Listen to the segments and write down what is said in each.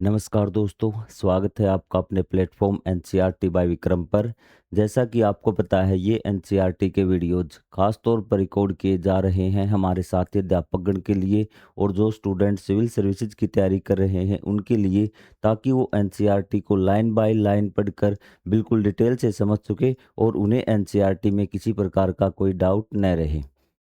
नमस्कार दोस्तों, स्वागत है आपका अपने प्लेटफॉर्म एनसीईआरटी बाय विक्रम पर। जैसा कि आपको पता है, ये एनसीईआरटी के वीडियोज़ खास तौर पर रिकॉर्ड किए जा रहे हैं हमारे साथी अध्यापकगण के लिए और जो स्टूडेंट सिविल सर्विसेज की तैयारी कर रहे हैं उनके लिए, ताकि वो एनसीईआरटी को लाइन बाय लाइन पढ़कर बिल्कुल डिटेल से समझ सके और उन्हें एनसीईआरटी में किसी प्रकार का कोई डाउट न रहे।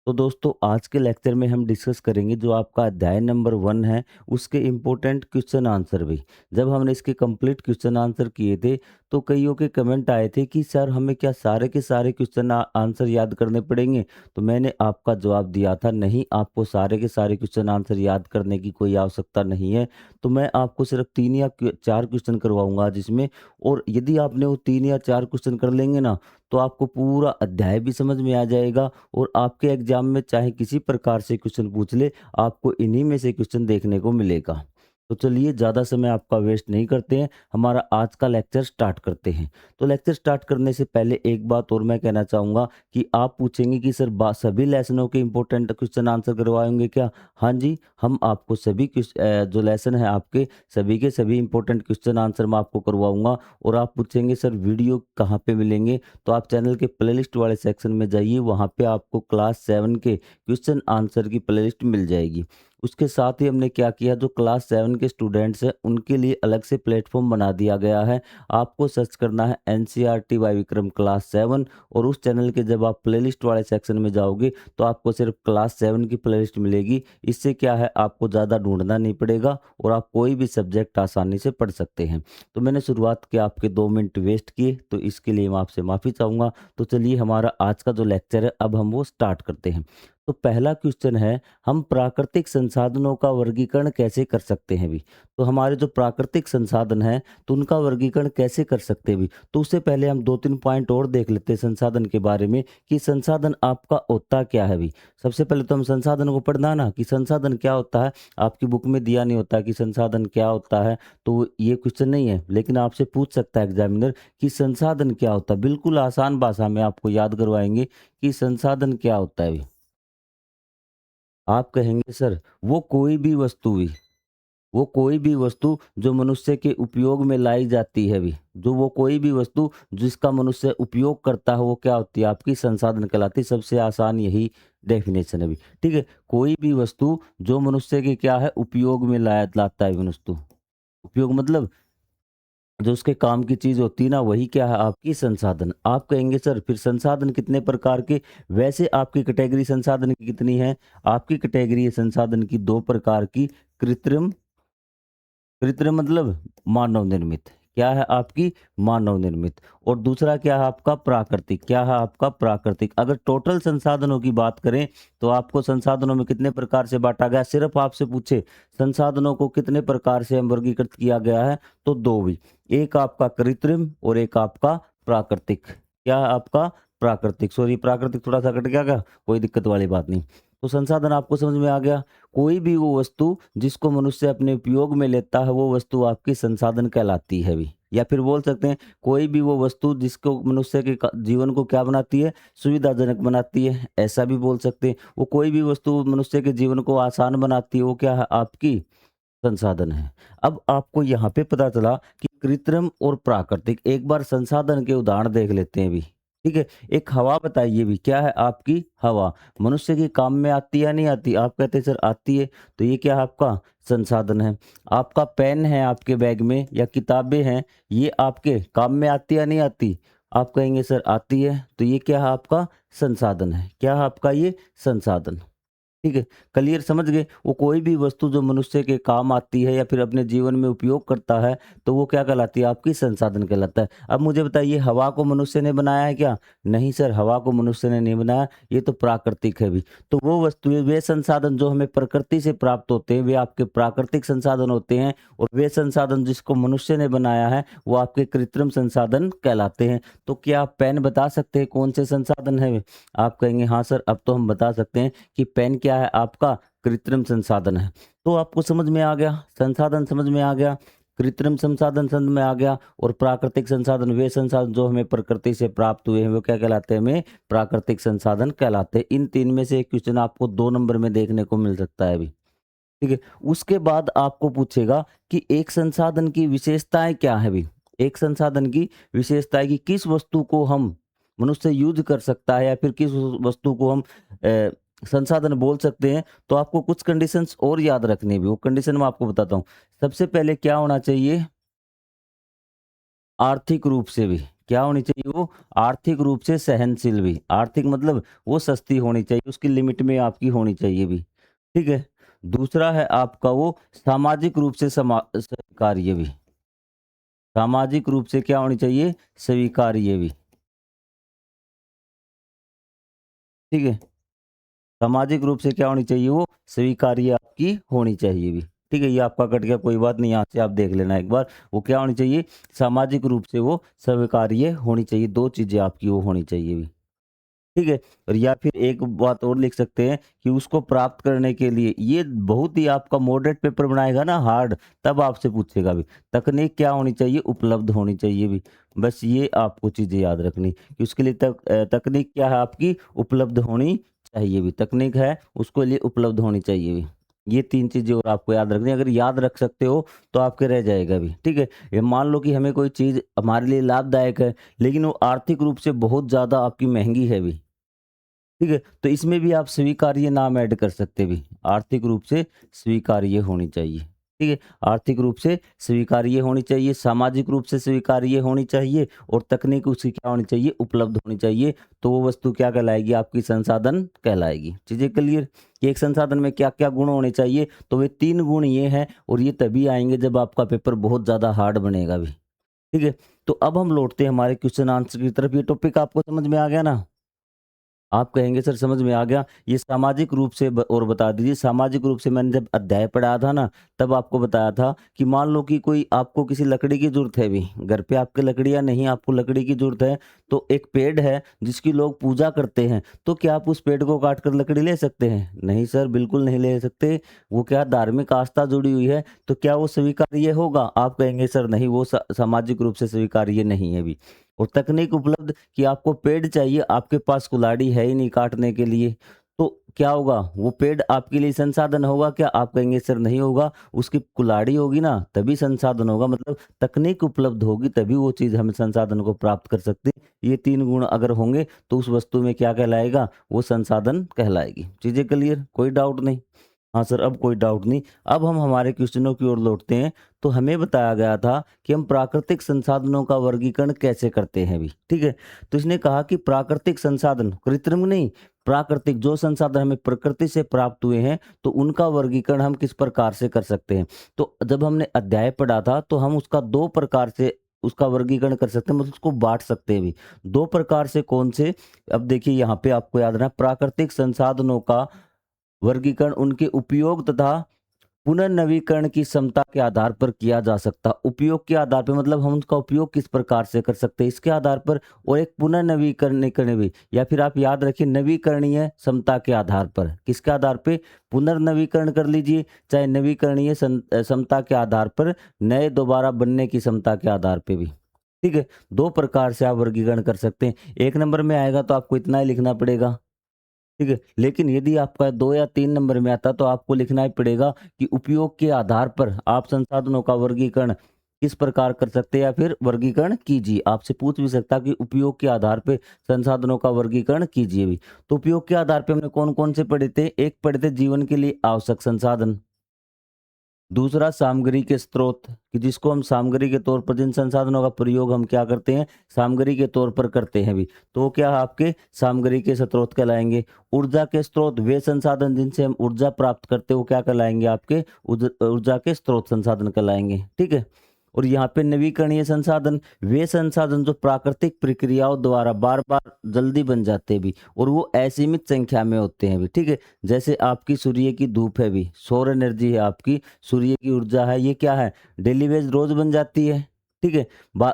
तो दोस्तों, आज के लेक्चर में हम डिस्कस करेंगे जो आपका अध्याय नंबर 1 है, उसके इम्पोर्टेंट क्वेश्चन आंसर भी। जब हमने इसके कंप्लीट क्वेश्चन आंसर किए थे, तो कईयों के कमेंट आए थे कि सर हमें क्या सारे के सारे क्वेश्चन आंसर याद करने पड़ेंगे? तो मैंने आपका जवाब दिया था, नहीं, आपको सारे के सारे क्वेश्चन आंसर याद करने की कोई आवश्यकता नहीं है। तो मैं आपको सिर्फ 3 या 4 क्वेश्चन करवाऊँगा जिसमें, और यदि आपने वो 3 या 4 क्वेश्चन कर लेंगे ना, तो आपको पूरा अध्याय भी समझ में आ जाएगा और आपके एग्जाम में चाहे किसी प्रकार से क्वेश्चन पूछ ले, आपको इन्हीं में से क्वेश्चन देखने को मिलेगा। तो चलिए, ज़्यादा समय आपका वेस्ट नहीं करते हैं, हमारा आज का लेक्चर स्टार्ट करते हैं। तो लेक्चर स्टार्ट करने से पहले एक बात और मैं कहना चाहूँगा कि आप पूछेंगे कि सर सभी लेसनों के इंपॉर्टेंट क्वेश्चन आंसर करवाएंगे क्या? हाँ जी, हम आपको सभी जो लेसन है आपके, सभी के सभी इंपॉर्टेंट क्वेश्चन आंसर मैं आपको करवाऊंगा। और आप पूछेंगे सर वीडियो कहाँ पे मिलेंगे? तो आप चैनल के प्लेलिस्ट वाले सेक्शन में जाइए, वहाँ पे आपको क्लास 7 के क्वेश्चन आंसर की प्लेलिस्ट मिल जाएगी। उसके साथ ही हमने क्या किया, जो क्लास 7 के स्टूडेंट्स हैं उनके लिए अलग से प्लेटफॉर्म बना दिया गया है। आपको सर्च करना है एनसीईआरटी बाय विक्रम क्लास 7, और उस चैनल के जब आप प्लेलिस्ट वाले सेक्शन में जाओगे तो आपको सिर्फ क्लास 7 की प्लेलिस्ट मिलेगी। इससे क्या है, आपको ज़्यादा ढूंढना नहीं पड़ेगा और आप कोई भी सब्जेक्ट आसानी से पढ़ सकते हैं। तो मैंने शुरुआत के आपके 2 मिनट वेस्ट किए, तो इसके लिए मैं आपसे माफ़ी चाहूँगा। तो चलिए, हमारा आज का जो लेक्चर है अब हम वो स्टार्ट करते हैं। तो पहला क्वेश्चन है, हम प्राकृतिक संसाधनों का वर्गीकरण कैसे कर सकते हैं भी? तो हमारे जो प्राकृतिक संसाधन हैं, तो उनका वर्गीकरण कैसे कर सकते हैं भी? तो उससे पहले हम 2-3 पॉइंट और देख लेते हैं संसाधन के बारे में, कि संसाधन आपका होता क्या है भी। सबसे पहले तो हम संसाधन को पढ़ना ना, कि संसाधन क्या होता है। आपकी बुक में दिया नहीं होता कि संसाधन क्या होता है, तो ये क्वेश्चन नहीं है, लेकिन आपसे पूछ सकता है एग्जामिनर कि संसाधन क्या होता है। बिल्कुल आसान भाषा में आपको याद करवाएंगे कि संसाधन क्या होता है भी। आप कहेंगे सर, वो कोई भी वस्तु जो मनुष्य के उपयोग में लाई जाती है भी, जो वो कोई भी वस्तु जिसका मनुष्य उपयोग करता है, वो क्या होती है? आपकी संसाधन कहलाती है। सबसे आसान यही डेफिनेशन है भी। ठीक है, कोई भी वस्तु जो मनुष्य के क्या है, उपयोग में लाया लाता है वस्तु। उपयोग मतलब जो उसके काम की चीज होती है ना, वही क्या है, आपकी संसाधन। आप कहेंगे सर फिर संसाधन कितने प्रकार के? वैसे आपकी कैटेगरी संसाधन की कितनी है? आपकी कैटेगरी है संसाधन की 2 प्रकार की। कृत्रिम, कृत्रिम मतलब मानव निर्मित। क्या है आपकी? मानव निर्मित। और दूसरा क्या है आपका? प्राकृतिक। क्या है आपका? प्राकृतिक। अगर टोटल संसाधनों की बात करें, तो आपको संसाधनों में कितने प्रकार से बांटा गया? सिर्फ आपसे पूछे संसाधनों को कितने प्रकार से वर्गीकृत किया गया है, तो 2 भी। एक आपका कृत्रिम और एक आपका प्राकृतिक। क्या है आपका? प्राकृतिक। सॉरी, प्राकृतिक थोड़ा सा कट गया क्या? कोई दिक्कत वाली बात नहीं। तो संसाधन आपको समझ में आ गया। कोई भी वो वस्तु जिसको मनुष्य अपने उपयोग में लेता है, वो वस्तु आपकी संसाधन कहलाती है भी। या फिर बोल सकते हैं, कोई भी वो वस्तु जिसको मनुष्य के जीवन को क्या बनाती है? सुविधाजनक बनाती है, ऐसा भी बोल सकते हैं। वो कोई भी वस्तु मनुष्य के जीवन को आसान बनाती है, वो क्या है? आपकी संसाधन है। अब आपको यहाँ पे पता चला कि कृत्रिम और प्राकृतिक। एक बार संसाधन के उदाहरण देख लेते हैं भी। ठीक है, एक हवा बताइए भी, क्या है आपकी? हवा। मनुष्य के काम में आती है या नहीं आती? आप कहते हैं सर आती है, तो ये क्या है आपका? संसाधन है। आपका पेन है आपके बैग में या किताबें हैं, ये आपके काम में आती है या नहीं आती? आप कहेंगे सर आती है, तो ये क्या है आपका? संसाधन है। क्या है आपका? ये संसाधन। ठीक है, क्लियर, समझ गए? वो कोई भी वस्तु जो मनुष्य के काम आती है या फिर अपने जीवन में उपयोग करता है, तो वो क्या कहलाती है? आपकी संसाधन कहलाता है। अब मुझे बताइए, हवा को मनुष्य ने बनाया है क्या? नहीं सर, हवा को मनुष्य ने नहीं बनाया, ये तो प्राकृतिक है भी। तो वो वस्तुएं, वे संसाधन जो हमें प्रकृति से प्राप्त होते हैं, वे आपके प्राकृतिक संसाधन होते हैं। और वे संसाधन जिसको मनुष्य ने बनाया है, वो आपके कृत्रिम संसाधन कहलाते हैं। तो क्या आप पेन बता सकते हैं कौन से संसाधन है? आप कहेंगे हाँ सर, अब तो हम बता सकते हैं कि पेन क्या है आपका? कृत्रिम संसाधन है। तो आपको समझ में आ गया, संसाधन समझ में आ गया, कृत्रिम संसाधन समझ में आ गया, और प्राकृतिक संसाधन वे संसाधन जो हमें प्रकृति से प्राप्त हुए हैं, वो क्या कहलाते हैं? हमें प्राकृतिक संसाधन कहलाते हैं। इन 3 में से एक क्वेश्चन आपको 2 नंबर में देखने को मिल सकता है अभी। ठीक है। उसके बाद आपको पूछेगा कि एक संसाधन की विशेषताएँ क्या है भी? एक संसाधन की विशेषता है कि किस वस्तु को हम मनुष्य यूज़ कर सकता है या फिर किस वस्तु को हम अ, संसाधन बोल सकते हैं, तो आपको कुछ कंडीशंस और याद रखनी भी। वो कंडीशन मैं आपको बताता हूँ। सबसे पहले क्या होना चाहिए? आर्थिक रूप से भी। क्या होनी चाहिए वो? आर्थिक रूप से सहनशील भी। आर्थिक मतलब वो सस्ती होनी चाहिए, उसकी लिमिट में आपकी होनी चाहिए भी। ठीक है? दूसरा है आपका वो सामाजिक रूप से स्वीकार्य भी। सामाजिक रूप से क्या होनी चाहिए? स्वीकार्य भी। ठीक है? सामाजिक रूप से क्या होनी चाहिए वो? स्वीकार्य आपकी होनी चाहिए भी। ठीक है? ये आपका कट गया, कोई बात नहीं, यहाँ से आप देख लेना एक बार। वो क्या होनी चाहिए? सामाजिक रूप से वो स्वीकार्य होनी चाहिए। 2 चीज़ें आपकी वो होनी चाहिए भी। ठीक है? और या फिर एक बात और लिख सकते हैं कि उसको प्राप्त करने के लिए ये बहुत ही आपका मॉडरेट पेपर बनाएगा ना हार्ड, तब आपसे पूछेगा भी। तकनीक क्या होनी चाहिए? उपलब्ध होनी चाहिए भी। बस ये आपको चीज़ें याद रखनी कि उसके लिए तकनीक क्या है आपकी? उपलब्ध होनी चाहिए भी। तकनीक है उसके लिए उपलब्ध होनी चाहिए भी। ये 3 चीज़ें और आपको याद रखनी है। अगर याद रख सकते हो तो आपके रह जाएगा भी। ठीक है? ये मान लो कि हमें कोई चीज़ हमारे लिए लाभदायक है, लेकिन वो आर्थिक रूप से बहुत ज़्यादा आपकी महँगी है भी। ठीक है? तो इसमें भी आप स्वीकार्य नाम ऐड कर सकते भी। आर्थिक रूप से स्वीकार्य होनी चाहिए। ठीक है? आर्थिक रूप से स्वीकार्य होनी चाहिए, सामाजिक रूप से स्वीकार्य होनी चाहिए और तकनीक उसकी क्या होनी चाहिए? उपलब्ध होनी चाहिए। तो वो वस्तु क्या कहलाएगी? आपकी संसाधन कहलाएगी। चीज़ें क्लियर? कि एक संसाधन में क्या-क्या गुण होने चाहिए? तो वे 3 गुण ये हैं और ये तभी आएँगे जब आपका पेपर बहुत ज़्यादा हार्ड बनेगा भी। ठीक है? तो अब हम लौटते हैं हमारे क्वेश्चन आंसर की तरफ। ये टॉपिक आपको समझ में आ गया ना? आप कहेंगे सर समझ में आ गया। ये सामाजिक रूप से और बता दीजिए। सामाजिक रूप से मैंने जब अध्याय पढ़ाया था ना, तब आपको बताया था कि मान लो कि कोई आपको किसी लकड़ी की ज़रूरत है अभी, घर पे आपके लकड़ियाँ नहीं, आपको लकड़ी की ज़रूरत है, तो एक पेड़ है जिसकी लोग पूजा करते हैं, तो क्या आप उस पेड़ को काट कर लकड़ी ले सकते हैं? नहीं सर, बिल्कुल नहीं ले सकते। वो क्या धार्मिक आस्था जुड़ी हुई है, तो क्या वो स्वीकार्य होगा? आप कहेंगे सर नहीं, वो सामाजिक रूप से स्वीकार्य नहीं है अभी। और तकनीक उपलब्ध कि आपको पेड़ चाहिए, आपके पास कुल्हाड़ी है ही नहीं काटने के लिए, तो क्या होगा? वो पेड़ आपके लिए संसाधन होगा क्या? आप कहेंगे सर नहीं होगा, उसकी कुल्हाड़ी होगी ना तभी संसाधन होगा, मतलब तकनीक उपलब्ध होगी तभी वो चीज़ हम संसाधन को प्राप्त कर सकते हैं। ये 3 गुण अगर होंगे तो उस वस्तु में क्या कहलाएगा? वो संसाधन कहलाएगी। चीज़ें क्लियर? कोई डाउट नहीं? हाँ सर, अब कोई डाउट नहीं। अब हम हमारे क्वेश्चनों की ओर लौटते हैं। तो हमें बताया गया था कि हम प्राकृतिक संसाधनों का वर्गीकरण कैसे करते हैं अभी, ठीक है? तो इसने कहा कि प्राकृतिक संसाधन, कृत्रिम नहीं, प्राकृतिक जो संसाधन हमें प्रकृति से प्राप्त हुए हैं, तो उनका वर्गीकरण हम किस प्रकार से कर सकते हैं? तो जब हमने अध्याय पढ़ा था, तो हम उसका 2 प्रकार से उसका वर्गीकरण कर सकते हैं, मतलब उसको बाँट सकते हैं भी। 2 प्रकार से कौन से? अब देखिए यहाँ पे आपको याद रखना, प्राकृतिक संसाधनों का वर्गीकरण उनके उपयोग तथा पुनर्नवीकरण की क्षमता के आधार पर किया जा सकता। उपयोग के आधार पर मतलब हम उसका उपयोग किस प्रकार से कर सकते हैं इसके आधार पर, और एक पुनर्नवीकरण भी, या फिर आप याद रखिए नवीकरणीय क्षमता के आधार पर। किसके आधार पे? पुनर्नवीकरण कर लीजिए, चाहे नवीकरणीय क्षमता के आधार पर, नए दोबारा बनने की क्षमता के आधार पे भी। ठीक है? 2 प्रकार से आप वर्गीकरण कर सकते हैं। 1 नंबर में आएगा तो आपको इतना ही लिखना पड़ेगा। ठीक है? लेकिन यदि आपका 2 या 3 नंबर में आता, तो आपको लिखना ही पड़ेगा कि उपयोग के आधार पर आप संसाधनों का वर्गीकरण किस प्रकार कर सकते हैं, या फिर वर्गीकरण कीजिए। आपसे पूछ भी सकता है कि उपयोग के आधार पे संसाधनों का वर्गीकरण कीजिए भी। तो उपयोग के आधार पे हमने कौन-कौन से पढ़े थे? एक पढ़े थे जीवन के लिए आवश्यक संसाधन। दूसरा सामग्री के स्रोत, कि जिसको हम सामग्री के तौर पर जिन संसाधनों का प्रयोग हम क्या करते हैं? सामग्री के तौर पर करते हैं भी। तो वो क्या है आपके? सामग्री के स्रोत कहलाएँगे। ऊर्जा के स्रोत, वे संसाधन जिनसे हम ऊर्जा प्राप्त करते हैं, वो क्या कहलाएँगे आपके? ऊर्जा के स्रोत संसाधन कहलाएँगे। ठीक है? और यहाँ पे नवीकरणीय संसाधन, वे संसाधन जो प्राकृतिक प्रक्रियाओं द्वारा बार-बार जल्दी बन जाते हैं भी, और वो असीमित संख्या में होते हैं भी। ठीक है? जैसे आपकी सूर्य की धूप है भी, सौर एनर्जी है आपकी, सूर्य की ऊर्जा है, ये क्या है? डेली वेज रोज़ बन जाती है। ठीक है?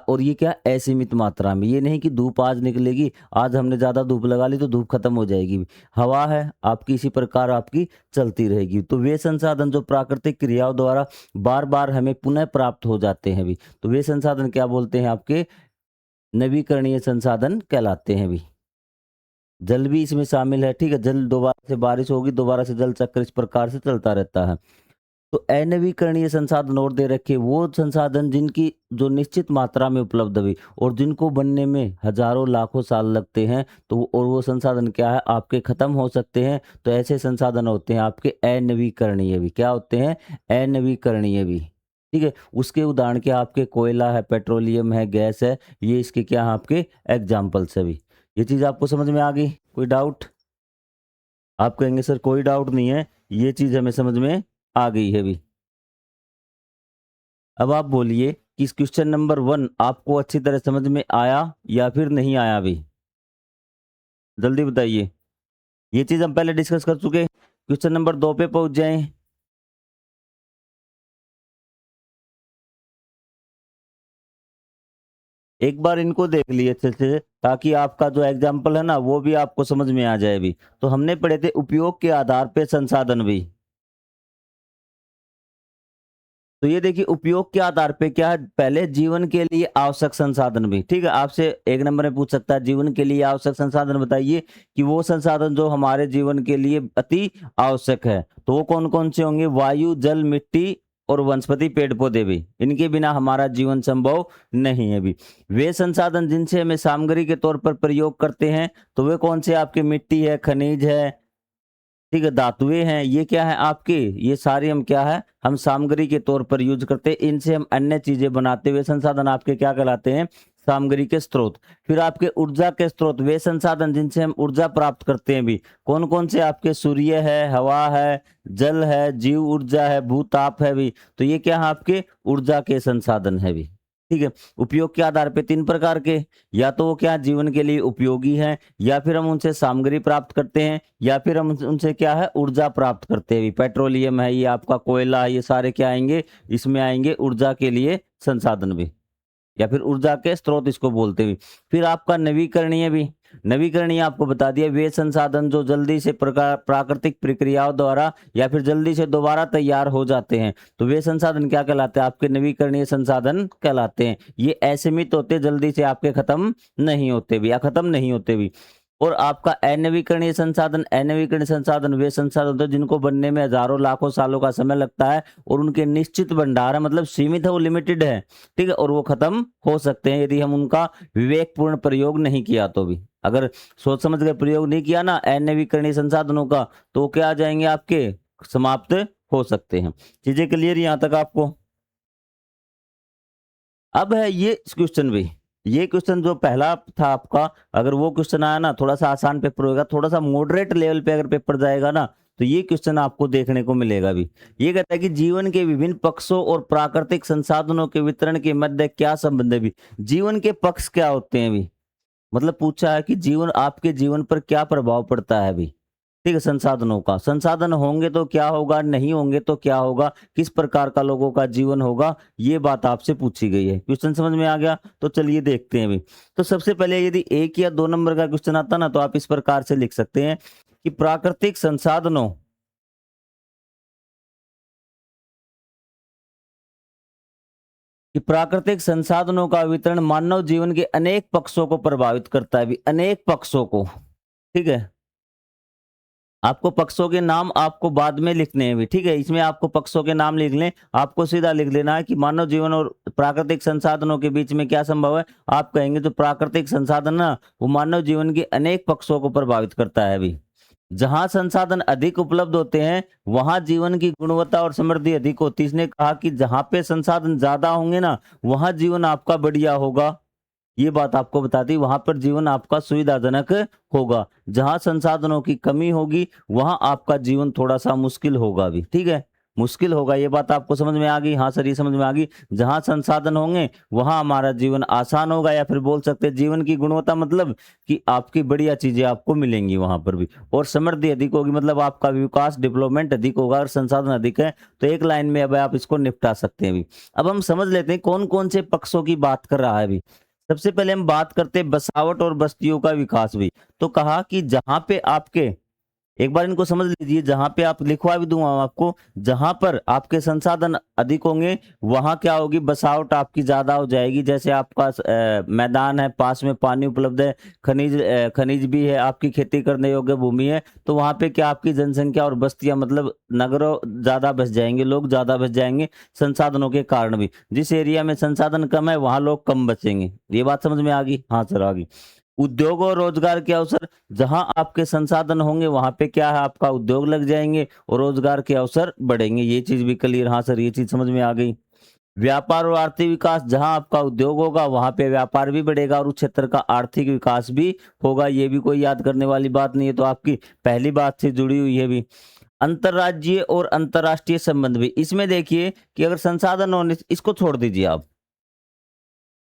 और ये क्या? असीमित मात्रा में। ये नहीं कि धूप आज निकलेगी, आज हमने ज़्यादा धूप लगा ली तो धूप खत्म हो जाएगी। हवा है आपकी, इसी प्रकार आपकी चलती रहेगी। तो वे संसाधन जो प्राकृतिक क्रियाओं द्वारा बार-बार हमें पुनः प्राप्त हो जाते हैं भी, तो वे संसाधन क्या बोलते हैं आपके? नवीकरणीय संसाधन कहलाते हैं भी। जल भी इसमें शामिल है, ठीक है? जल दोबारा से बारिश होगी, दोबारा से जल चक्र इस प्रकार से चलता रहता है। तो अनवीकरणीय संसाधन और दे रखे वो संसाधन जिनकी जो निश्चित मात्रा में उपलब्ध हुई और जिनको बनने में हजारों लाखों साल लगते हैं, तो और वो संसाधन क्या है आपके खत्म हो सकते हैं। तो ऐसे संसाधन होते हैं आपके अनवीकरणीय भी। क्या होते हैं? अनवीकरणीय भी। ठीक है, उसके उदाहरण क्या आपके कोयला है, पेट्रोलियम है, गैस है, ये इसके क्या है आपके एग्जाम्पल्स है भी। ये चीज आपको समझ में आ गई? कोई डाउट? आप कहेंगे सर कोई डाउट नहीं है, ये चीज हमें समझ में आ गई है भी। अब आप बोलिए कि इस क्वेश्चन नंबर 1 आपको अच्छी तरह समझ में आया या फिर नहीं आया भी? जल्दी बताइए। ये चीज हम पहले डिस्कस कर चुके। क्वेश्चन नंबर 2 पे पहुंच जाएं। एक बार इनको देख लिए अच्छे से, ताकि आपका जो एग्जाम्पल है ना वो भी आपको समझ में आ जाए भी। तो हमने पढ़े थे उपयोग के आधार पे संसाधन भी। तो ये देखिए उपयोग के आधार पे क्या है, पहले जीवन के लिए आवश्यक संसाधन भी। ठीक है, आपसे एक नंबर में पूछ सकता है जीवन के लिए आवश्यक संसाधन बताइए, कि वो संसाधन जो हमारे जीवन के लिए अति आवश्यक है। तो वो कौन कौन से होंगे? वायु, जल, मिट्टी और वनस्पति, पेड़ पौधे भी। इनके बिना हमारा जीवन संभव नहीं है भी। वे संसाधन जिनसे हमें सामग्री के तौर पर प्रयोग करते हैं, तो वे कौन से आपके? मिट्टी है, खनिज है, ठीक है, धातुएं हैं, ये क्या है आपके? ये सारे हम क्या है, हम सामग्री के तौर पर यूज करते हैं। इनसे हम अन्य चीजें बनाते हुए संसाधन आपके क्या कहलाते हैं? सामग्री के स्रोत। फिर आपके ऊर्जा के स्रोत, वे संसाधन जिनसे हम ऊर्जा प्राप्त करते हैं भी। कौन कौन से आपके? सूर्य है, हवा है, जल है, जीव ऊर्जा है, भूताप है भी। तो ये क्या है आपके? ऊर्जा के संसाधन है भी। ठीक है, उपयोग के आधार पे 3 प्रकार के, या तो वो क्या जीवन के लिए उपयोगी है, या फिर हम उनसे सामग्री प्राप्त करते हैं, या फिर हम उनसे क्या है ऊर्जा प्राप्त करते हैं। पेट्रोलियम है, ये आपका कोयला है, ये सारे क्या आएंगे? इसमें आएंगे ऊर्जा के लिए संसाधन भी, या फिर ऊर्जा के स्रोत इसको बोलते हैं। फिर आपका नवीकरणीय भी। नवीकरणीय आपको बता दिया, वे संसाधन जो जल्दी से प्राकृतिक प्रक्रियाओं द्वारा या फिर जल्दी से दोबारा तैयार हो जाते हैं, तो वे संसाधन क्या कहलाते हैं? आपके नवीकरणीय संसाधन कहलाते हैं। ये असीमित होते, जल्दी से आपके खत्म नहीं होते भी, या खत्म नहीं होते भी। और आपका अनवीकरणीय संसाधन, अनवीकरणीय संसाधन वे संसाधन होते हैं जिनको बनने में हजारों लाखों सालों का समय लगता है, और उनके निश्चित भंडार है, मतलब सीमित है, वो लिमिटेड है। ठीक है, और वो खत्म हो सकते हैं यदि हम उनका विवेकपूर्ण प्रयोग नहीं किया तो भी। अगर सोच समझ कर प्रयोग नहीं किया ना अनवीकरणीय संसाधनों का, तो क्या आ जाएंगे आपके? समाप्त हो सकते हैं। चीजें क्लियर यहां तक आपको? अब है ये क्वेश्चन भी। ये क्वेश्चन जो पहला था आपका, अगर वो क्वेश्चन आया ना, थोड़ा सा आसान पेपर होगा, थोड़ा सा मॉडरेट लेवल पे अगर पेपर जाएगा ना, तो ये क्वेश्चन आपको देखने को मिलेगा भी। ये कहता है कि जीवन के विभिन्न पक्षों और प्राकृतिक संसाधनों के वितरण के मध्य क्या संबंध है भी। जीवन के पक्ष क्या होते हैं भी? मतलब पूछा है कि जीवन, आपके जीवन पर क्या प्रभाव पड़ता है अभी। ठीक है, संसाधनों का, संसाधन होंगे तो क्या होगा, नहीं होंगे तो क्या होगा, किस प्रकार का लोगों का जीवन होगा, ये बात आपसे पूछी गई है। क्वेश्चन समझ में आ गया? तो चलिए देखते हैं अभी। तो सबसे पहले यदि 1 या 2 नंबर का क्वेश्चन आता ना, तो आप इस प्रकार से लिख सकते हैं कि प्राकृतिक संसाधनों, कि प्राकृतिक संसाधनों का वितरण मानव जीवन के अनेक पक्षों को प्रभावित करता है भी, अनेक पक्षों को। ठीक है, आपको पक्षों के नाम आपको बाद में लिखने हैं भी। ठीक है, इसमें आपको पक्षों के नाम लिख लें, आपको सीधा लिख लेना है कि मानव जीवन और प्राकृतिक संसाधनों के बीच में क्या संभव है। आप कहेंगे तो प्राकृतिक संसाधन ना, वो मानव जीवन के अनेक पक्षों को प्रभावित करता है भी। जहां संसाधन अधिक उपलब्ध होते हैं, वहां जीवन की गुणवत्ता और समृद्धि अधिक होती है। इसने कहा कि जहां पे संसाधन ज्यादा होंगे ना, वहां जीवन आपका बढ़िया होगा। ये बात आपको बता दी, वहां पर जीवन आपका सुविधाजनक होगा। जहां संसाधनों की कमी होगी, वहां आपका जीवन थोड़ा सा मुश्किल होगा भी। ठीक है, मुश्किल होगा, ये बात आपको समझ में आ गई? हाँ सर, ये समझ में आ गई। जहां संसाधन होंगे वहां हमारा जीवन आसान होगा, या फिर बोल सकते हैं जीवन की गुणवत्ता, मतलब कि आपकी बढ़िया चीजें आपको मिलेंगी वहां पर भी। और समृद्धि अधिक होगी, मतलब आपका विकास, डेवलपमेंट अधिक होगा। अगर संसाधन अधिक है तो एक लाइन में अब आप इसको निपटा सकते हैं भी। अब हम समझ लेते हैं कौन कौन से पक्षों की बात कर रहा है अभी। सबसे पहले हम बात करते हैं बसावट और बस्तियों का विकास भी। तो कहा कि जहां पे आपके एक बार इनको समझ लीजिए, जहां पे आप लिखवा भी दूंगा आपको, जहां पर आपके संसाधन अधिक होंगे वहां क्या होगी, बसावट आपकी ज्यादा हो जाएगी। जैसे आपका मैदान है, पास में पानी उपलब्ध है, खनिज भी है, आपकी खेती करने योग्य भूमि है, तो वहां पे क्या आपकी जनसंख्या और बस्तियां मतलब नगरों ज्यादा बस जाएंगे, लोग ज्यादा बस जाएंगे संसाधनों के कारण भी। जिस एरिया में संसाधन कम है वहां लोग कम बचेंगे। ये बात समझ में आ गई? हाँ सर आ गई। उद्योग और रोजगार के अवसर, जहां आपके संसाधन होंगे वहां पे क्या है, आपका उद्योग लग जाएंगे और रोजगार के अवसर बढ़ेंगे। ये चीज भी क्लियर? हाँ सर ये चीज समझ में आ गई। व्यापार और आर्थिक विकास, जहां आपका उद्योग होगा वहां पे व्यापार भी बढ़ेगा और उस क्षेत्र का आर्थिक विकास भी होगा। ये भी कोई याद करने वाली बात नहीं है, तो आपकी पहली बात से जुड़ी हुई है भी। अंतर्राज्यीय और अंतर्राष्ट्रीय संबंध भी, इसमें देखिए कि अगर संसाधन होने, इसको छोड़ दीजिए, आप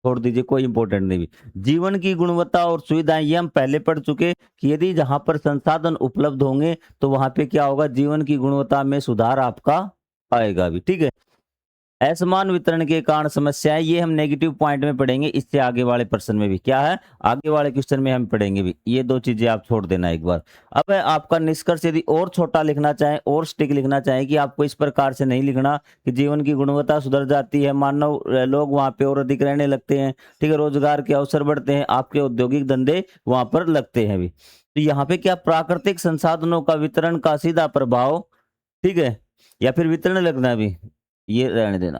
छोड़ दीजिए, कोई इंपॉर्टेंट नहीं भी। जीवन की गुणवत्ता और सुविधाएं, ये हम पहले पढ़ चुके कि यदि जहां पर संसाधन उपलब्ध होंगे तो वहां पे क्या होगा, जीवन की गुणवत्ता में सुधार आपका आएगा भी। ठीक है। असमान वितरण के कारण समस्याएं, ये हम नेगेटिव पॉइंट में पढ़ेंगे, इससे आगे वाले प्रश्न में भी क्या है, आगे वाले क्वेश्चन में हम पढ़ेंगे भी। ये दो चीजें आप छोड़ देना एक बार। अब है आपका निष्कर्ष, यदि और छोटा लिखना चाहें और स्टिक लिखना चाहें कि आपको इस प्रकार से नहीं लिखना कि जीवन की गुणवत्ता सुधर जाती है, मानव लोग वहां पे और अधिक रहने लगते हैं, ठीक है, रोजगार के अवसर बढ़ते हैं, आपके औद्योगिक धंधे वहां पर लगते हैं भी। तो यहाँ पे क्या, प्राकृतिक संसाधनों का वितरण का सीधा प्रभाव, ठीक है, या फिर वितरण लगना भी, ये रहने देना।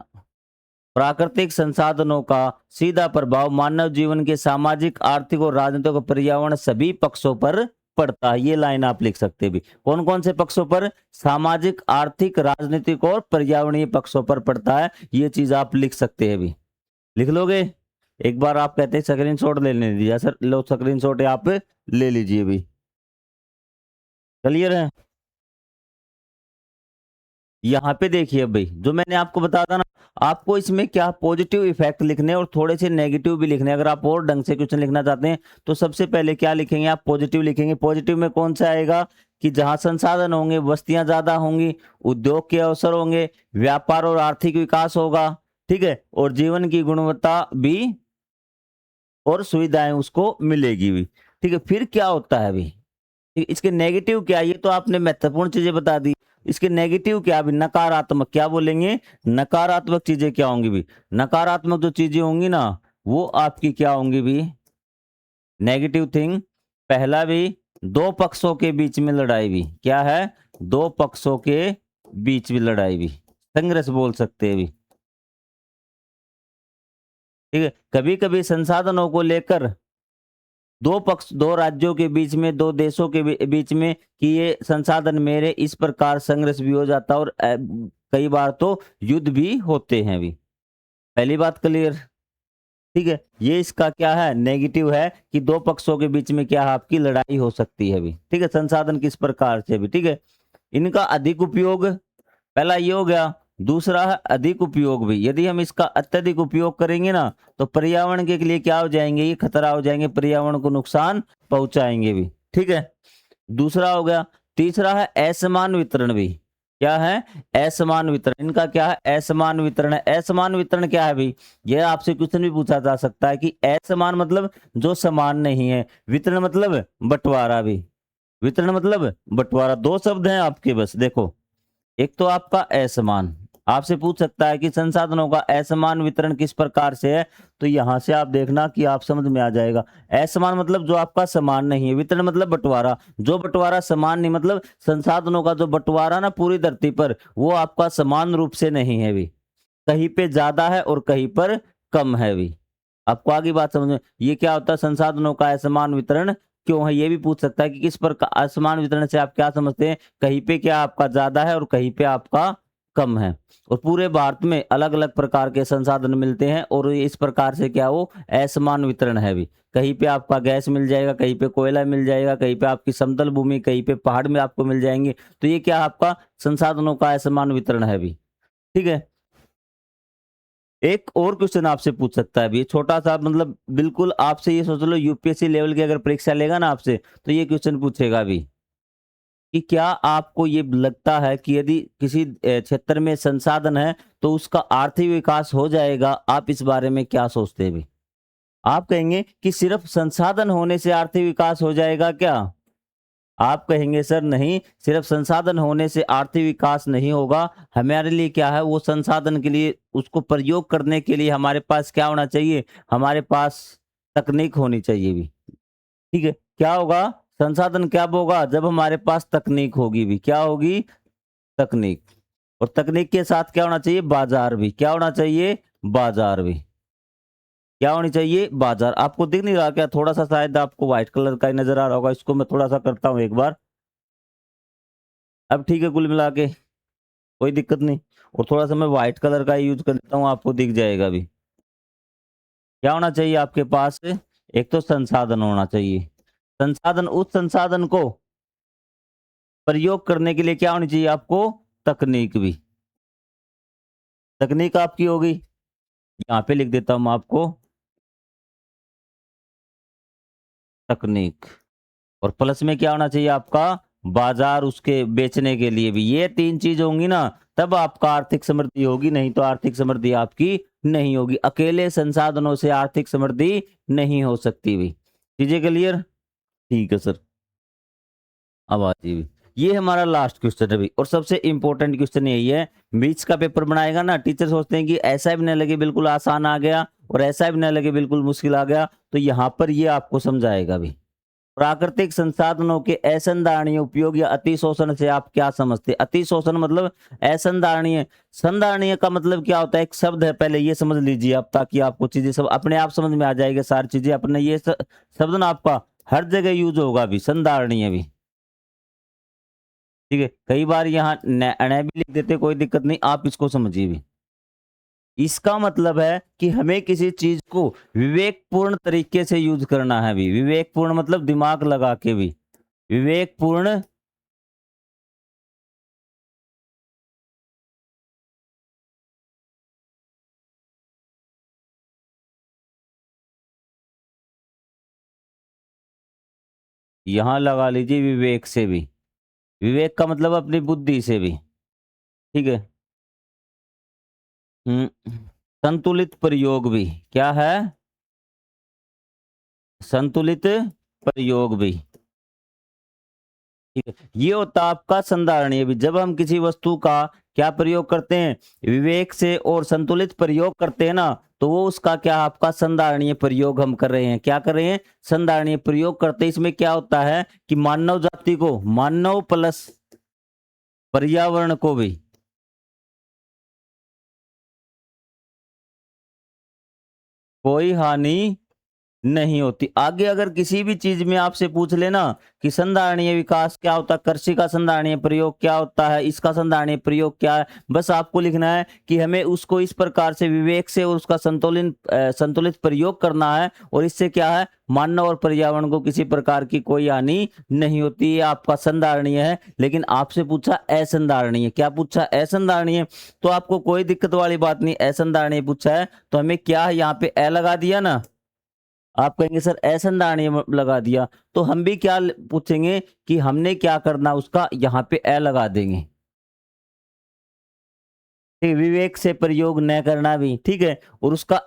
प्राकृतिक संसाधनों का सीधा प्रभाव मानव जीवन के सामाजिक, आर्थिक और राजनीतिक और पर्यावरण सभी पक्षों पर पड़ता है। ये लाइन आप लिख सकते भी। कौन कौन से पक्षों पर? सामाजिक, आर्थिक, राजनीतिक और पर्यावरणीय पक्षों पर पड़ता है। ये चीज आप लिख सकते हैं भी। लिख लोगे? एक बार आप कहते हैं स्क्रीन शॉट ले लेने दीजिए सर, लो स्क्रीन शॉट आप ले लीजिए भी। क्लियर है? यहाँ पे देखिए भाई, जो मैंने आपको बताया था ना, आपको इसमें क्या पॉजिटिव इफेक्ट लिखने और थोड़े से नेगेटिव भी लिखने। अगर आप और ढंग से क्वेश्चन लिखना चाहते हैं तो सबसे पहले क्या लिखेंगे, आप पॉजिटिव लिखेंगे। पॉजिटिव में कौन सा आएगा कि जहां संसाधन होंगे बस्तियां ज्यादा होंगी, उद्योग के अवसर होंगे, व्यापार और आर्थिक विकास होगा, ठीक है, और जीवन की गुणवत्ता भी और सुविधाएं उसको मिलेगी भी। ठीक है, फिर क्या होता है अभी, इसके नेगेटिव क्या, ये तो आपने महत्वपूर्ण चीजें बता दी। इसके नेगेटिव क्या भी, नकारात्मक क्या बोलेंगे, नकारात्मक चीजें क्या होंगी भी, नकारात्मक जो चीजें होंगी ना वो आपकी क्या होंगी भी, नेगेटिव थिंग। पहला भी, दो पक्षों के बीच में लड़ाई भी, क्या है, दो पक्षों के बीच में लड़ाई भी, संघर्ष बोल सकते हैं भी। ठीक है, कभी कभी संसाधनों को लेकर दो पक्ष, दो राज्यों के बीच में, दो देशों के बीच में कि ये संसाधन मेरे, इस प्रकार संघर्ष भी हो जाता है और कई बार तो युद्ध भी होते हैं भी। पहली बात क्लियर? ठीक है, ये इसका क्या है, नेगेटिव है कि दो पक्षों के बीच में क्या है, आपकी लड़ाई हो सकती है भी। ठीक है, संसाधन किस प्रकार से भी। ठीक है, इनका अधिक उपयोग, पहला ये हो गया। दूसरा है अधिक उपयोग भी, यदि हम इसका अत्यधिक उपयोग करेंगे ना तो पर्यावरण के लिए क्या हो जाएंगे, ये खतरा हो जाएंगे, पर्यावरण को नुकसान पहुंचाएंगे भी। ठीक है, दूसरा हो गया। तीसरा है असमान वितरण भी, क्या है, असमान वितरण। इनका क्या है, असमान वितरण है। असमान वितरण क्या है भाई, यह आपसे क्वेश्चन भी पूछा जा सकता है कि असमान मतलब जो समान नहीं है, वितरण मतलब बंटवारा भी, वितरण मतलब बंटवारा। दो शब्द हैं आपके बस, देखो, एक तो आपका असमान, आपसे पूछ सकता है कि संसाधनों का असमान वितरण किस प्रकार से है, तो यहां से आप देखना कि आप समझ में आ जाएगा। असमान मतलब जो आपका समान नहीं है, वितरण मतलब बंटवारा, जो बंटवारा समान नहीं, मतलब संसाधनों का जो बंटवारा ना पूरी धरती पर, वो आपका समान रूप से नहीं है भी, कहीं पे ज्यादा है और कहीं पर कम है भी। आपको आगे बात समझ में, ये क्या होता है, संसाधनों का असमान वितरण क्यों है, ये भी पूछ सकता है कि किस पर असमान वितरण से आप क्या समझते हैं, कहीं पे क्या आपका ज्यादा है और कहीं पे आपका कम है। और पूरे भारत में अलग अलग प्रकार के संसाधन मिलते हैं और इस प्रकार से क्या वो असमान वितरण है भी। कहीं पे आपका गैस मिल जाएगा, कहीं पे कोयला मिल जाएगा, कहीं पे आपकी समतल भूमि, कहीं पे पहाड़ में आपको मिल जाएंगे। तो ये क्या आपका संसाधनों का असमान वितरण है भी। ठीक है, एक और क्वेश्चन आपसे पूछ सकता है अभी, छोटा सा, मतलब बिल्कुल आपसे, ये सोच लो यूपीएससी लेवल की अगर परीक्षा लेगा ना आपसे तो ये क्वेश्चन पूछेगा अभी कि क्या आपको ये लगता है कि यदि किसी क्षेत्र में संसाधन है तो उसका आर्थिक विकास हो जाएगा, आप इस बारे में क्या सोचते हैं भी। आप कहेंगे कि सिर्फ संसाधन होने से आर्थिक विकास हो जाएगा क्या, आप कहेंगे सर नहीं, सिर्फ संसाधन होने से आर्थिक विकास नहीं होगा। हमारे लिए क्या है, वो संसाधन के लिए उसको प्रयोग करने के लिए हमारे पास क्या होना चाहिए, हमारे पास तकनीक होनी चाहिए भी। ठीक है, क्या होगा, संसाधन क्या होगा, जब हमारे पास तकनीक होगी भी, क्या होगी, तकनीक। और तकनीक के साथ क्या होना चाहिए, बाजार भी। क्या होना चाहिए, बाजार भी। क्या होनी चाहिए, बाजार। आपको दिख नहीं रहा क्या, थोड़ा सा शायद आपको व्हाइट कलर का ही नजर आ रहा होगा, इसको मैं थोड़ा सा करता हूं एक बार। अब ठीक है, कुल मिला के कोई दिक्कत नहीं। और थोड़ा सा मैं व्हाइट कलर का यूज कर देता हूँ, आपको दिख जाएगा भी। क्या होना चाहिए आपके पास, एक तो संसाधन होना चाहिए। संसाधन, उस संसाधन को प्रयोग करने के लिए क्या होनी चाहिए आपको, तकनीक भी। तकनीक आपकी होगी, यहाँ पे लिख देता हूं मैं आपको, तकनीक। और प्लस में क्या होना चाहिए आपका, बाजार, उसके बेचने के लिए भी। ये तीन चीज होंगी ना, तब आपका आर्थिक समृद्धि होगी, नहीं तो आर्थिक समृद्धि आपकी नहीं होगी। अकेले संसाधनों से आर्थिक समृद्धि नहीं हो सकती भी। चीजें क्लियर, ठीक है सर। अब आ जाइए, ये हमारा लास्ट क्वेश्चन है भी, और सबसे इंपॉर्टेंट क्वेश्चन यही है। बीच का पेपर बनाएगा ना, टीचर सोचते हैं कि ऐसा भी ना लगे बिल्कुल आसान आ गया, और ऐसा भी ना लगे बिल्कुल मुश्किल आ गया, तो यहाँ पर ये आपको समझाएगा भी। प्राकृतिक संसाधनों के असंधारणीय उपयोग या अतिशोषण से आप क्या समझते हैं। अतिशोषण मतलब असंधारणीय, संधारणीय का मतलब क्या होता है, एक शब्द है, पहले ये समझ लीजिए आप, ताकि आपको चीजें सब अपने आप समझ में आ जाएगी। सारी चीजें अपने ये शब्द ना आपका हर जगह यूज होगा भी, संधारणीय भी। ठीक है, कई बार यहाँ न भी लिख देते, कोई दिक्कत नहीं, आप इसको समझिए भी। इसका मतलब है कि हमें किसी चीज को विवेकपूर्ण तरीके से यूज करना है भी। विवेकपूर्ण मतलब दिमाग लगा के भी, विवेकपूर्ण। यहां लगा लीजिए विवेक से भी। विवेक का मतलब अपनी बुद्धि से भी। ठीक है। संतुलित प्रयोग भी, क्या है, संतुलित प्रयोग भी। ठीक है, ये होता आपका संधारणीय भी। जब हम किसी वस्तु का क्या प्रयोग करते हैं, विवेक से और संतुलित प्रयोग करते हैं ना, तो वो उसका क्या, आपका संधारणीय प्रयोग हम कर रहे हैं। क्या कर रहे हैं, संधारणीय प्रयोग करते हैं। इसमें क्या होता है कि मानव जाति को, मानव प्लस पर्यावरण को भी कोई हानि नहीं होती। आगे अगर किसी भी चीज में आपसे पूछ लेना कि संधारणीय विकास क्या होता है, कृषि का संधारणीय प्रयोग क्या होता है, इसका संधारणीय प्रयोग क्या है, बस आपको लिखना है कि हमें उसको इस प्रकार से विवेक से और उसका संतुलित प्रयोग करना है, और इससे क्या है, मानव और पर्यावरण को किसी प्रकार की कोई हानि नहीं होती। ये आपका संधारणीय है। लेकिन आपसे पूछा असंधारणीय, क्या पूछा, असंधारणीय, तो आपको कोई दिक्कत वाली बात नहीं, असंधारणीय पूछा है तो हमें क्या है, यहाँ पे ए लगा दिया ना। आप कहेंगे सर असंधारणीय लगा दिया, तो हम भी क्या पूछेंगे कि हमने क्या करना, उसका यहाँ पे ए लगा देंगे। ठीक है, विवेक से प्रयोग न करना भी, ठीक है, और उसका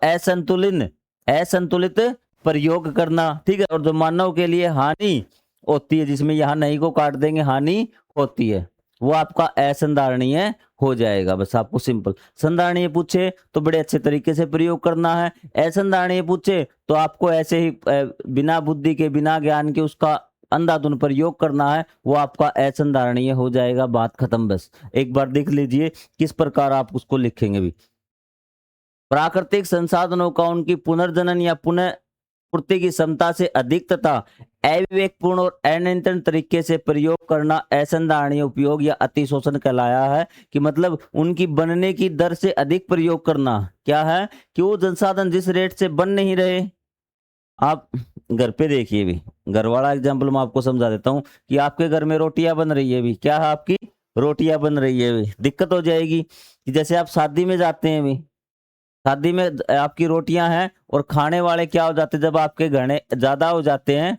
असंतुलित प्रयोग करना। ठीक है, और जो मानव के लिए हानि होती है, जिसमें यहाँ नहीं को काट देंगे, हानि होती है, वो आपका असंधारणीय हो जाएगा। बस आपको सिंपल। संधारणीय पूछे तो बड़े अच्छे तरीके से प्रयोग करना है, असंधारणीय पूछे तो आपको ऐसे ही बिना बुद्धि के, बिना ज्ञान के उसका अंधाधुन प्रयोग करना है, वो आपका असंधारणीय हो जाएगा। बात खत्म। बस एक बार देख लीजिए किस प्रकार आप उसको लिखेंगे भी। प्राकृतिक संसाधनों का उनकी पुनर्जनन या पुनः पूर्ति की क्षमता से अधिक तथा अविवेकपूर्ण और अनियंत्रित तरीके से प्रयोग करना असंधारणीय उपयोग या अतिशोषण कहलाया है। कि मतलब उनकी बनने की दर से अधिक प्रयोग करना, क्या है कि वो संसाधन जिस रेट से बन नहीं रहे। आप घर पे देखिए भी, घर वाला एग्जाम्पल मैं आपको समझा देता हूँ कि आपके घर में रोटियां बन रही है भी, क्या है, आपकी रोटियां बन रही है भी, दिक्कत हो जाएगी कि जैसे आप शादी में जाते हैं भी, शादी में आपकी रोटियां हैं और खाने वाले क्या हो जाते हैं, जब आपके घने ज्यादा हो जाते हैं,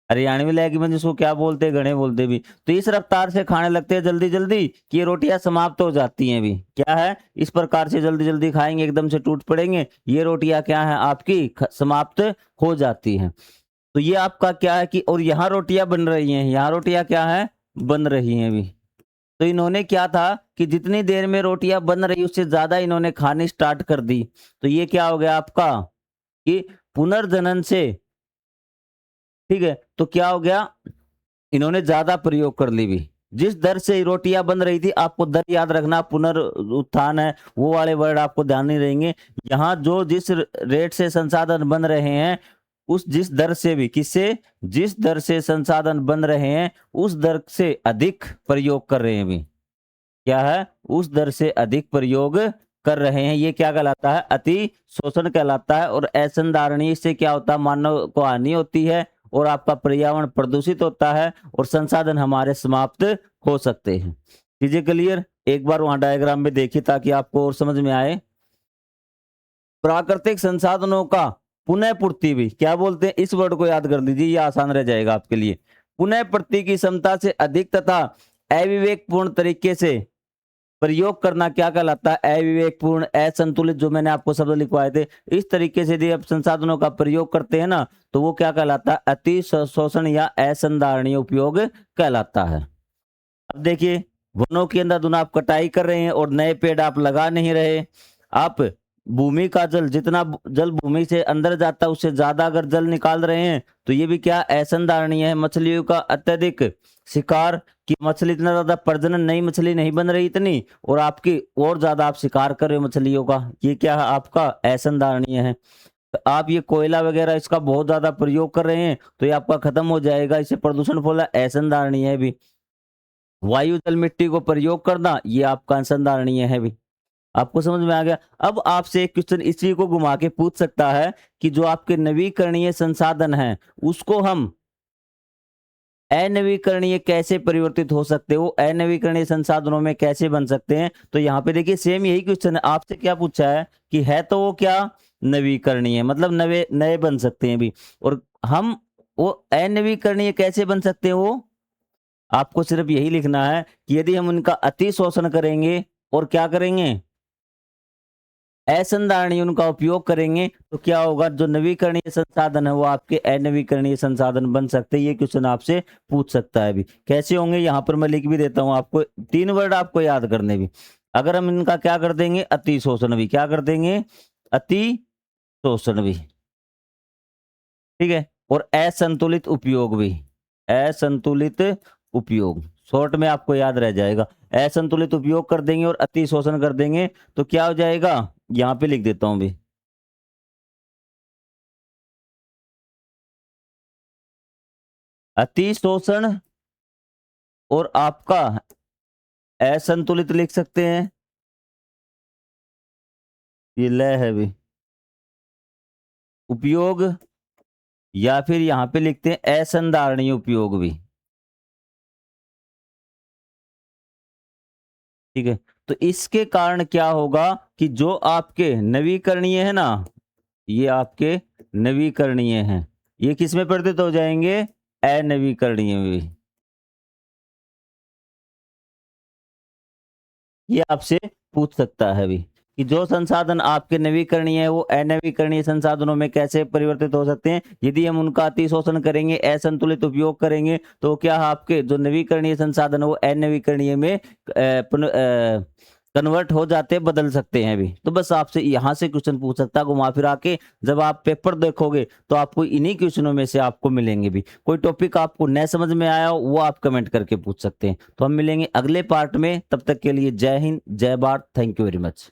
हरियाणवी लैंग्वेज में जिसको क्या बोलते हैं, घने बोलते भी, तो इस रफ्तार से खाने लगते हैं जल्दी जल्दी कि ये रोटियां समाप्त हो जाती हैं भी। क्या है, इस प्रकार से जल्दी जल्दी खाएंगे, एकदम से टूट पड़ेंगे, ये रोटियां क्या है आपकी समाप्त हो जाती हैं। तो ये आपका क्या है कि और यहाँ रोटियां बन रही हैं, यहाँ रोटियां क्या है बन रही हैं अभी। तो इन्होंने क्या था कि जितनी देर में रोटियां बन रही उससे ज्यादा इन्होंने खानी स्टार्ट कर दी। तो ये क्या हो गया आपका कि पुनर्जनन से, ठीक है, तो क्या हो गया इन्होंने ज्यादा प्रयोग कर ली भी। जिस दर से रोटियां बन रही थी, आपको दर याद रखना, पुनरुत्थान है वो वाले वर्ड आपको ध्यान नहीं रहेंगे। यहाँ जो जिस रेट से संसाधन बन रहे हैं उस जिस दर से भी किससे जिस दर से संसाधन बन रहे हैं उस दर से अधिक प्रयोग कर रहे हैं भी। क्या है उस दर से अधिक प्रयोग कर रहे हैं, ये क्या कहलाता है अति शोषण कहलाता है। और असंधारणीय से क्या होता है मानव को हानि होती है और आपका पर्यावरण प्रदूषित होता है और संसाधन हमारे समाप्त हो सकते हैं। चीजें क्लियर, एक बार वहां डायग्राम में देखिए ताकि आपको और समझ में आए। प्राकृतिक संसाधनों का पुनः पूर्ति भी क्या बोलते हैं, इस वर्ड को याद कर लीजिए, ये आसान रह जाएगा आपके लिए। पुनः पूर्ति की क्षमता से अधिक तथा अविवेकपूर्ण तरीके से प्रयोग करना क्या कहलाता है अविवेकपूर्ण असंतुलित, जो मैंने आपको शब्द लिखवाए थे। इस तरीके से यदि आप संसाधनों का प्रयोग करते हैं ना तो वो क्या कहलाता है अति शोषण या असंधारणीय उपयोग कहलाता है। अब देखिए वनों के अंदर दोनों आप कटाई कर रहे हैं और नए पेड़ आप लगा नहीं रहे। आप भूमि का जल, जितना जल भूमि से अंदर जाता है उससे ज्यादा अगर जल निकाल रहे हैं तो ये भी क्या असंधारणीय है। मछलियों का अत्यधिक शिकार कि मछली इतना ज्यादा प्रजनन, नई मछली नहीं बन रही इतनी और आपकी और ज्यादा आप शिकार कर रहे हो मछलियों का, ये क्या है आपका असंधारणीय है। तो आप ये कोयला वगैरह इसका बहुत ज्यादा प्रयोग कर रहे हैं तो ये आपका खत्म हो जाएगा, इससे प्रदूषण फैला, असंधारणीय है भी। वायु जल मिट्टी को प्रयोग करना ये आपका असंधारणीय है भी। आपको समझ में आ गया। अब आपसे एक क्वेश्चन इसी को घुमा के पूछ सकता है कि जो आपके नवीकरणीय संसाधन हैं उसको हम अनवीकरणीय कैसे परिवर्तित हो सकते हो, अनवीकरणीय संसाधनों में कैसे बन सकते हैं। तो यहाँ पे देखिए सेम यही क्वेश्चन है, आपसे क्या पूछा है कि है तो वो क्या नवीकरणीय, मतलब नए नए बन सकते हैं भी। और हम वो अनवीकरणीय कैसे बन सकते हैं, वो आपको सिर्फ यही लिखना है कि यदि हम उनका अति शोषण करेंगे और क्या करेंगे असंधारणीय उनका उपयोग करेंगे तो क्या होगा, जो नवीकरणीय संसाधन है वो आपके अनवीकरणीय संसाधन बन सकते हैं। ये क्वेश्चन आपसे पूछ सकता है भी। कैसे होंगे यहाँ पर मैं लिख भी देता हूँ आपको, 3 वर्ड आपको याद करने भी। अगर हम इनका क्या कर देंगे अति शोषण भी, क्या कर देंगे अति शोषण भी, ठीक है, और असंतुलित उपयोग भी, असंतुलित उपयोग शॉर्ट में आपको याद रह जाएगा। असंतुलित उपयोग कर देंगे और अति शोषण कर देंगे तो क्या हो जाएगा, यहां पे लिख देता हूं भी, अति शोषण और आपका असंतुलित लिख सकते हैं, ये ल है भी उपयोग, या फिर यहां पे लिखते हैं असंधारणीय उपयोग भी, ठीक है। तो इसके कारण क्या होगा कि जो आपके नवीकरणीय है ना, ये आपके नवीकरणीय हैं, ये किस में परिवर्तित हो जाएंगे अनवीकरणीय में। ये आपसे पूछ सकता है भी कि जो संसाधन आपके नवीकरणीय है वो अनवीकरणीय संसाधनों में कैसे परिवर्तित हो सकते हैं। यदि हम उनका अति शोषण करेंगे, असंतुलित उपयोग करेंगे तो क्या आपके जो नवीकरणीय संसाधन है वो अनवीकरणीय में कन्वर्ट हो जाते, बदल सकते हैं भी। तो बस आपसे यहाँ से क्वेश्चन पूछ सकता है घुमा फिरा के। जब आप पेपर देखोगे तो आपको इन्हीं क्वेश्चनों में से आपको मिलेंगे भी। कोई टॉपिक आपको न समझ में आया हो वो आप कमेंट करके पूछ सकते हैं। तो हम मिलेंगे अगले पार्ट में, तब तक के लिए जय हिंद, जय Bharat, thank you very much.